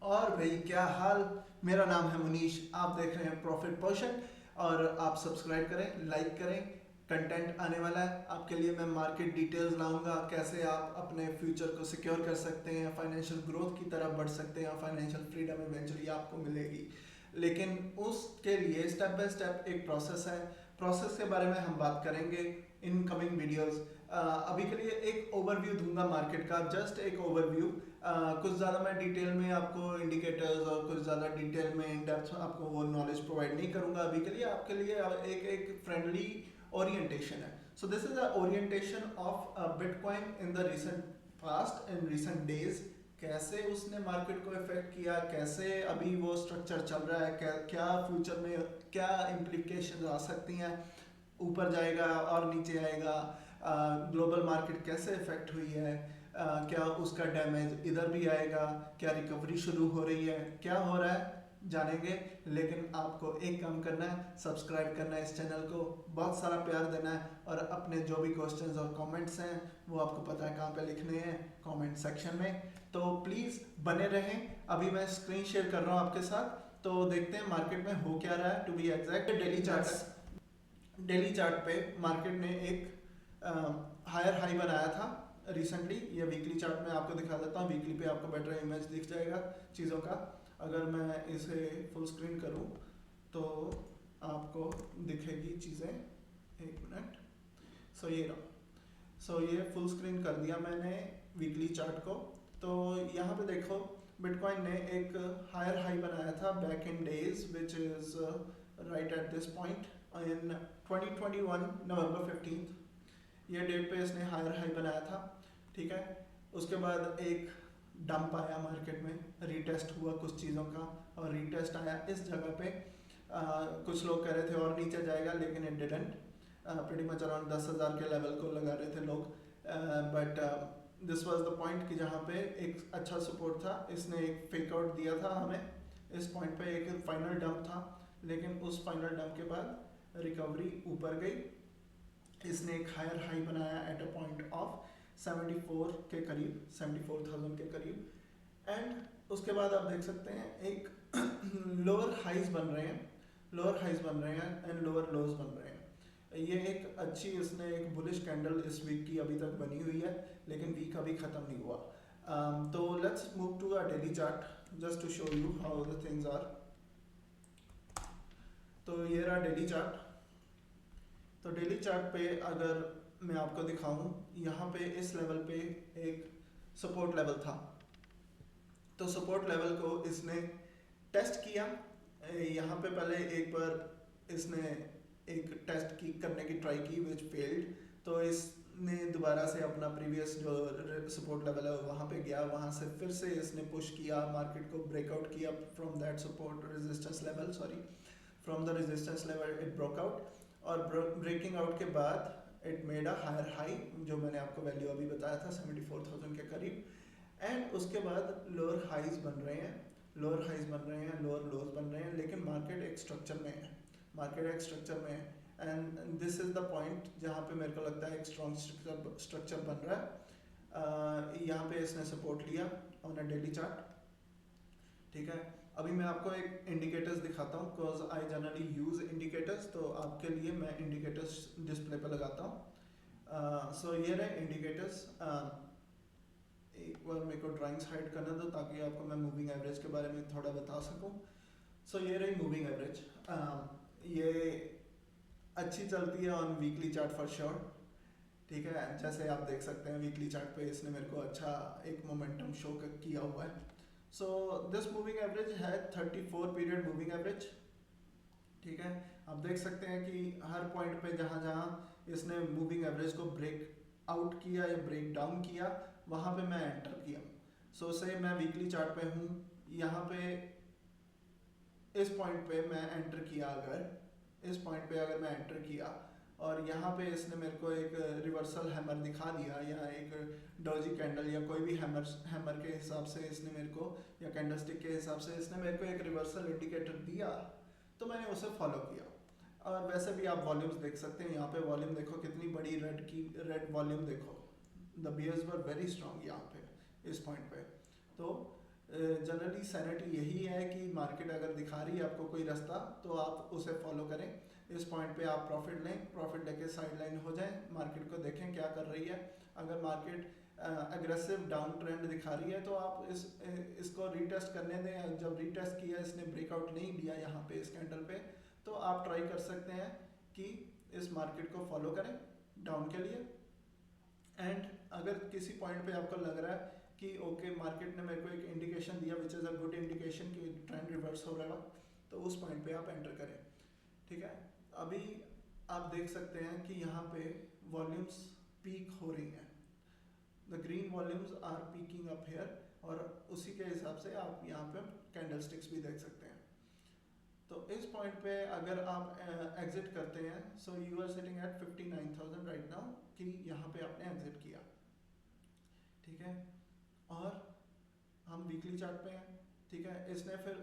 और भाई क्या हाल। मेरा नाम है मुनीश, आप देख रहे हैं प्रॉफिट पोर्शन। और आप सब्सक्राइब करें, लाइक करें। कंटेंट आने वाला है आपके लिए। मैं मार्केट डिटेल्स लाऊंगा, कैसे आप अपने फ्यूचर को सिक्योर कर सकते हैं, फाइनेंशियल ग्रोथ की तरफ बढ़ सकते हैं, फाइनेंशियल फ्रीडम इवेंचुअली आपको मिलेगी। लेकिन उसके लिए स्टेप बाय स्टेप एक प्रोसेस है। प्रोसेस के बारे में हम बात करेंगे इन कमिंग वीडियोस। अभी के लिए एक ओवरव्यू दूंगा मार्केट का, जस्ट एक ओवरव्यू। कुछ ज़्यादा मैं डिटेल में आपको इंडिकेटर्स और कुछ ज़्यादा डिटेल में इन डेप्थ आपको वो नॉलेज प्रोवाइड नहीं करूंगा अभी के लिए। आपके लिए एक फ्रेंडली ओरिएंटेशन है। So this is a orientation of bitcoin in the recent past in recent days. कैसे उसने मार्केट को इफेक्ट किया, कैसे अभी वो स्ट्रक्चर चल रहा है, क्या फ्यूचर में क्या इम्प्लीकेशन आ सकती हैं, ऊपर जाएगा और नीचे आएगा, ग्लोबल मार्केट कैसे इफेक्ट हुई है, क्या उसका डैमेज इधर भी आएगा, क्या रिकवरी शुरू हो रही है, क्या हो रहा है जानेंगे। लेकिन आपको एक काम करना है, सब्सक्राइब करना है इस चैनल को, बहुत सारा प्यार देना है, और अपने जो भी क्वेश्चंस और कमेंट्स हैं वो आपको पता है कहाँ पे लिखने हैं, कमेंट सेक्शन में। तो प्लीज़ बने रहें। अभी मैं स्क्रीन शेयर कर रहा हूँ आपके साथ, तो देखते हैं मार्केट में हो क्या रहा है। To be exact daily chart, daily chart पे मार्केट ने एक हायर हाई बनाया था रिसेंटली। ये वीकली चार्ट में आपको दिखा देता हूँ, वीकली पे आपको बेटर इमेज दिख जाएगा चीज़ों का। अगर मैं इसे फुल स्क्रीन करूँ तो आपको दिखेगी चीज़ें। एक मिनट। सो ये रहा। सो ये फुल स्क्रीन कर दिया मैंने वीकली चार्ट को। तो यहाँ पे देखो, बिटकॉइन ने एक हायर हाई बनाया था back in days, which is right at this point in 2021 November 15th। ये डेट पे इसने हायर हाई बनाया था, ठीक है। उसके बाद एक डंप आया मार्केट में, रीटेस्ट हुआ कुछ चीज़ों का, और रीटेस्ट आया इस जगह पे। कुछ लोग कह रहे थे और नीचे जाएगा, लेकिन it didn't. Pretty much around 10,000 के लेवल को लगा रहे थे लोग, but this was the point कि जहाँ पे एक अच्छा सपोर्ट था। इसने एक फेक आउट दिया था हमें इस पॉइंट पे, एक फाइनल डंप था, लेकिन उस फाइनल डंप के बाद रिकवरी ऊपर गई। इसने एक हायर हाई बनाया एट अ पॉइंट ऑफ 74 के करीब, 74,000 के करीब। एंड उसके बाद आप देख सकते हैं एक लोअर हाइज बन रहे हैं, लोअर हाइज बन रहे हैं एंड लोअर लोज बन रहे हैं। ये एक अच्छी, इसने एक बुलिश कैंडल इस वीक की अभी तक बनी हुई है, लेकिन वीक अभी ख़त्म नहीं हुआ। तो let's move to a daily chart just to show you how the things are. तो ये रहा डेली चार्ट। तो डेली चार्ट पे अगर मैं आपको दिखाऊं, यहाँ पे इस लेवल पे एक सपोर्ट लेवल था। तो सपोर्ट लेवल को इसने टेस्ट किया। यहाँ पे पहले एक बार इसने एक टेस्ट की करने की ट्राई की, विच फेल्ड। तो इसने दोबारा से अपना प्रीवियस जो सपोर्ट लेवल है वहाँ पे गया, वहाँ से फिर से इसने पुश किया, मार्केट को ब्रेकआउट किया from that support resistance level, sorry, from the resistance level it broke out. और ब्रेकिंग आउट के बाद it made a higher high, जो मैंने आपको वैल्यू अभी बताया था 74,000 के करीब। एंड उसके बाद लोअर हाइज बन रहे हैं, लोअर हाइज बन रहे हैं, लोअर लोज बन रहे हैं, लेकिन मार्केट एक स्ट्रक्चर में है, मार्केट एक स्ट्रक्चर में है। And this is the point जहाँ पे मेरे को लगता है एक स्ट्रॉन्ग स्ट्रक्चर बन रहा है। यहाँ पे इसने सपोर्ट लिया ऑन अ डेली चार्ट, ठीक है। अभी मैं आपको एक इंडिकेटर्स दिखाता हूँ, because I generally use indicators, तो आपके लिए मैं इंडिकेटर्स डिस्प्ले पे लगाता हूँ। सो ये रहे इंडिकेटर्स। एक बार मेरे को ड्राइंग्स हाइड करना दो ताकि आपको मैं मूविंग एवरेज के बारे में थोड़ा बता सकूं। सो ये रही मूविंग एवरेज। ये अच्छी चलती है on weekly chart for sure, ठीक है। जैसे आप देख सकते हैं वीकली चार्ट पे इसने मेरे को अच्छा एक मोमेंटम शो किया हुआ है। सो दिस मूविंग एवरेज है 34 पीरियड मूविंग एवरेज, ठीक है। आप देख सकते हैं कि हर पॉइंट पे जहाँ जहाँ इसने मूविंग एवरेज को ब्रेक आउट किया या ब्रेक डाउन किया, वहाँ पे मैं एंटर किया। सो से मैं वीकली चार्ट पे हूँ, यहाँ पे इस पॉइंट पे मैं एंटर किया, अगर इस पॉइंट पे अगर मैं एंटर किया और यहाँ पे इसने मेरे को एक रिवर्सल हैमर दिखा दिया, या एक डॉजी कैंडल या कोई भी हैमर के हिसाब से इसने मेरे को, या कैंडलस्टिक के हिसाब से इसने मेरे को एक रिवर्सल इंडिकेटर दिया, तो मैंने उसे फॉलो किया। और वैसे भी आप वॉल्यूम्स देख सकते हैं, यहाँ पे वॉल्यूम देखो कितनी बड़ी, रेड वॉल्यूम देखो, the bears were very strong यहाँ पे इस पॉइंट पे। तो जनरली सैनिटी यही है कि मार्केट अगर दिखा रही है आपको कोई रास्ता तो आप उसे फॉलो करें। इस पॉइंट पे आप प्रॉफिट लें, प्रॉफिट लेके साइड लाइन हो जाएं, मार्केट को देखें क्या कर रही है। अगर मार्केट अग्रेसिव डाउन ट्रेंड दिखा रही है तो आप इसको रीटेस्ट करने दें। जब रीटेस्ट किया, इसने ब्रेकआउट नहीं दिया यहाँ पे इस कैंडल पे, तो आप ट्राई कर सकते हैं कि इस मार्केट को फॉलो करें डाउन के लिए। एंड अगर किसी पॉइंट पे आपको लग रहा है कि ओके मार्केट ने मेरे को एक इंडिकेशन दिया which is a good indication कि ट्रेंड रिवर्स हो रहा है, तो उस पॉइंट पे आप एंटर करें। ठीक है, अभी आप देख सकते हैं कि यहाँ पे वॉल्यूम्स पीक हो रही हैं, the green volumes are peaking up here, और उसी के हिसाब से आप यहाँ पे कैंडल स्टिक्स भी देख सकते हैं। तो इस पॉइंट पे अगर आप एग्जिट करते हैं, so you are sitting at 59,000 right now, कि यहाँ पे आपने एग्जिट किया। ठीक है, और हम वीकली चार्ट पे हैं। ठीक है, इसने फिर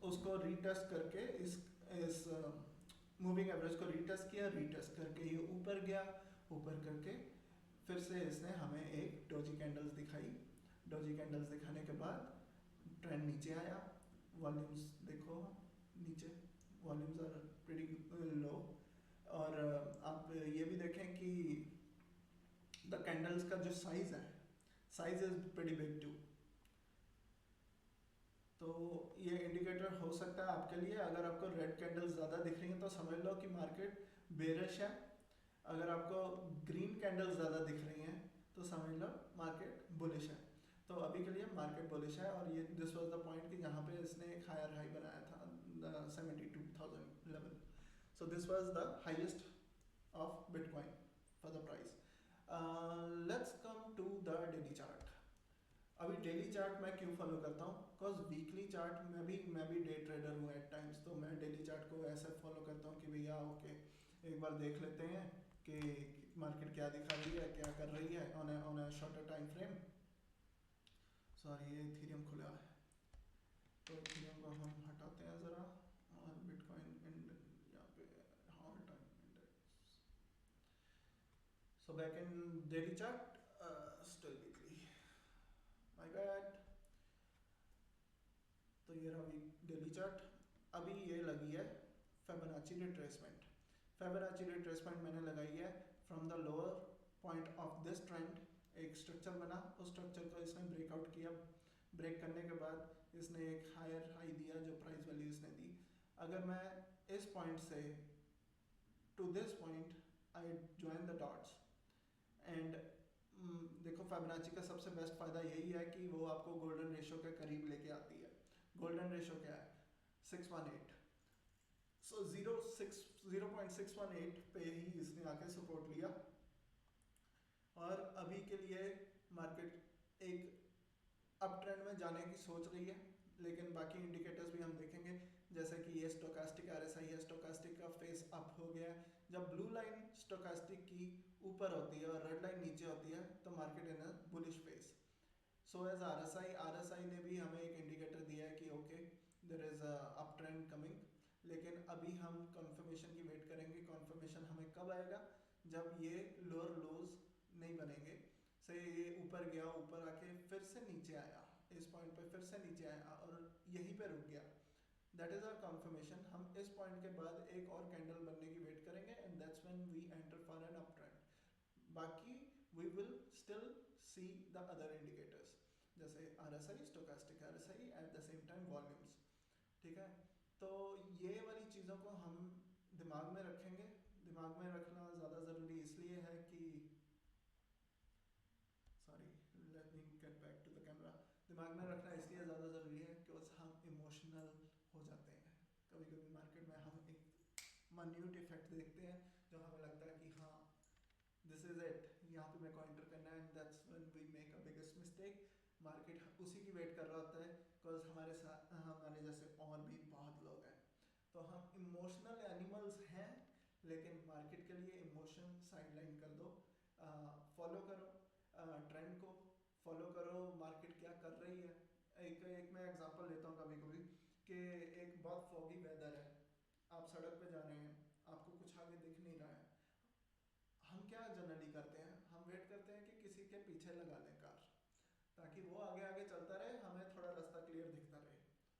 उसको रीटेस्ट करके इस मूविंग एवरेज को रीटेस्ट किया, रीटेस्ट करके ये ऊपर गया, ऊपर करके फिर से इसने हमें एक डोजी कैंडल्स दिखाई। डोजी कैंडल्स दिखाने के बाद ट्रेंड नीचे आया, वॉल्यूम्स देखो नीचे, वॉल्यूम्स आर प्रीटी लो, और आप ये भी देखें कि द कैंडल्स का जो साइज है, size is pretty big too. तो ये इंडिकेटर हो सकता है आपके लिए, अगर आपको रेड कैंडल्स ज़्यादा दिख रही हैं तो समझ लो कि मार्केट बेरिश है। अगर आपको ग्रीन कैंडल्स ज़्यादा दिख रही हैं तो समझ लो मार्केट बुलिश है। तो अभी के लिए मार्केट बुलिश है, और ये दिस वाज द पॉइंट कि जहाँ पे इसने एक हायर हाई बनाया था 72,000 level. So this was the highest of Bitcoin for the price. Let's come to the daily chart. अभी डेली चार्ट मैं क्यों फॉलो करता हूँ, बिकॉज वीकली चार्ट में भी मैं भी डे ट्रेडर हूँ एट टाइम्स, तो मैं डेली चार्ट को ऐसे फॉलो करता हूँ कि भैया ओके एक बार देख लेते हैं कि मार्केट क्या दिखा रही है, क्या कर रही है on a shorter time frame. Sorry, ये इथेरियम खुला है तो इथेरियम को हम हटाते हैं ज़रा, और बिटकॉइन यहाँ पे all time index. So back in daily chart, still weekly, my bad. तो ये रहा डेली चार्ट। अभी ये लगी है फिबोनाची रिट्रेसमेंट। फिबोनाची रिट्रेसमेंट मैंने लगाई है from the lower point of this trend. एक स्ट्रक्चर बना, उस स्ट्रक्चर को इसने ब्रेकआउट किया, ब्रेक करने के बाद इसने एक हायर हाई दिया जो प्राइस वैल्यू इसने दी। अगर मैं इस पॉइंट से to this point I join the dots and देखो फिबोनाची का सबसे बेस्ट फ़ायदा यही है कि वो आपको गोल्डन रेशो के करीब लेके आती है। गोल्डन रेशो क्या है, 618। सो 0.618 पे ही इसने आके सपोर्ट लिया, और अभी के लिए मार्केट एक अप ट्रेंड में जाने की सोच रही है, लेकिन बाकी इंडिकेटर्स भी हम देखेंगे, जैसे कि ये स्टोकास्टिक आरएसआई है, स्टोकास्टिक का फेस अप हो गया है। जब ब्लू लाइन स्टोकास्टिक की ऊपर होती है और रेड लाइन नीचे होती है तो market in a bullish phase. So as RSI ने भी हमें एक इंडिकेटर दिया है कि okay there is a up trend coming, लेकिन अभी हम कंफर्मेशन की वेट करेंगे। कंफर्मेशन हमें कब आएगा, जब ये लोअर लोज नहीं बनेंगे। से ये ऊपर गया, ऊपर आके फिर से नीचे आया, इस पॉइंट पे फिर से नीचे आया और यहीं पे रुक गया, दैट इज आवर कंफर्मेशन। हम इस पॉइंट के बाद एक और कैंडल बनने की वेट करेंगे and that's when we enter for an up trend. बाकी we will still see the other indicators जैसे RSI, stochastic RSI, at the same time volumes. ठीक है, तो ये वाली चीज़ों को हम दिमाग में रखेंगे। दिमाग में रखना ज़्यादा ज़रूरी इसलिए है कि sorry let me get back to the camera. दिमाग में रखना इसलिए ज़्यादा ज़रूरी है कि हम इमोशनल हो जाते हैं। कभी कभी मार्केट में हम एक मान्यूट इफेक्ट देखते हैं जो हमें लगता है कि हाँ दिस इज इट, यहाँ पे मेरे को एंटर करना है, and that's when we make a biggest mistake. Market उसी की वेट कर रहा होता है, बिकॉज हमारे साथ हमारे जैसे और भी बहुत लोग हैं। तो हम इमोशनल एनिमल्स हैं, लेकिन मार्केट के लिए इमोशन साइडलाइन कर दो, फॉलो करो ट्रेंड को, फॉलो करो मार्केट क्या कर रही है। एक मैं एग्जांपल लेता हूँ कभी कभी कि एक बहुत फॉगी वेदर है, आप सड़क पे जा रहे हैं, आपको कुछ आगे दिख नहीं रहा है। हम क्या जनरली करते हैं, हम वेट करते हैं कि किसी के पीछे लगा लें कार, ताकि वो आगे आगे चलता रहे, हमें थोड़ा रास्ता क्लियर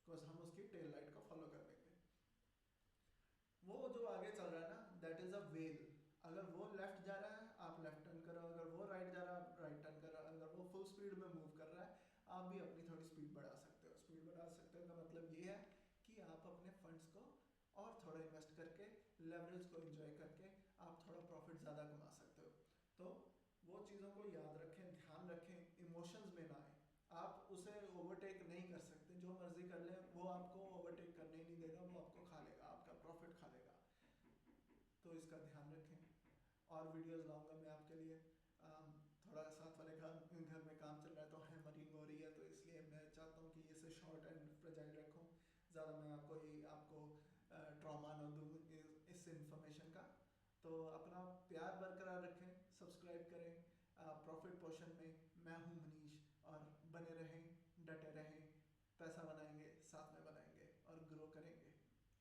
बिकॉज हम उसकी टेल लाइट को फॉलो कर लेंगे। वो जो आगे चल रहा है ना, दैट इज अ वेल। अगर वो लेफ्ट जा रहा है आप लेफ्ट टर्न करो, अगर वो राइट जा रहा है आप राइट टर्न करो, अगर वो फुल स्पीड में मूव कर रहा है आप भी अपनी थोड़ी स्पीड बढ़ा सकते हो। स्पीड बढ़ा सकते हो का मतलब ये है कि आप अपने फंड्स को और थोड़ा इन्वेस्ट करके, लेवरेज को एंजॉय करके आप थोड़ा प्रॉफिट ज़्यादा कमा सकते हो। तो वो चीज़ों को याद रखें, ध्यान रखें, इमोशंस में ना आए। आप उसे ओवरटेक नहीं कर सकते, जो मर्जी कर ले वो आपको ओवरटेक करने ही नहीं देगा, वो आपको खा लेगा, आपका प्रॉफिट खा लेगा। तो इसका ध्यान रखें। और वीडियोस लाऊंगा मैं आपके लिए। थोड़ा साथ वाले घर में काम चल रहा है तो हैमरिंग हो रही है, तो इसलिए मैं चाहता हूँ कि इसे शॉर्ट एंड फ्रेजाइल रखूँ, ज़्यादा मैं आपको ट्रॉमा ना दूँ इस इंफॉर्मेशन का। तो अपना प्यार बरकरार रखें।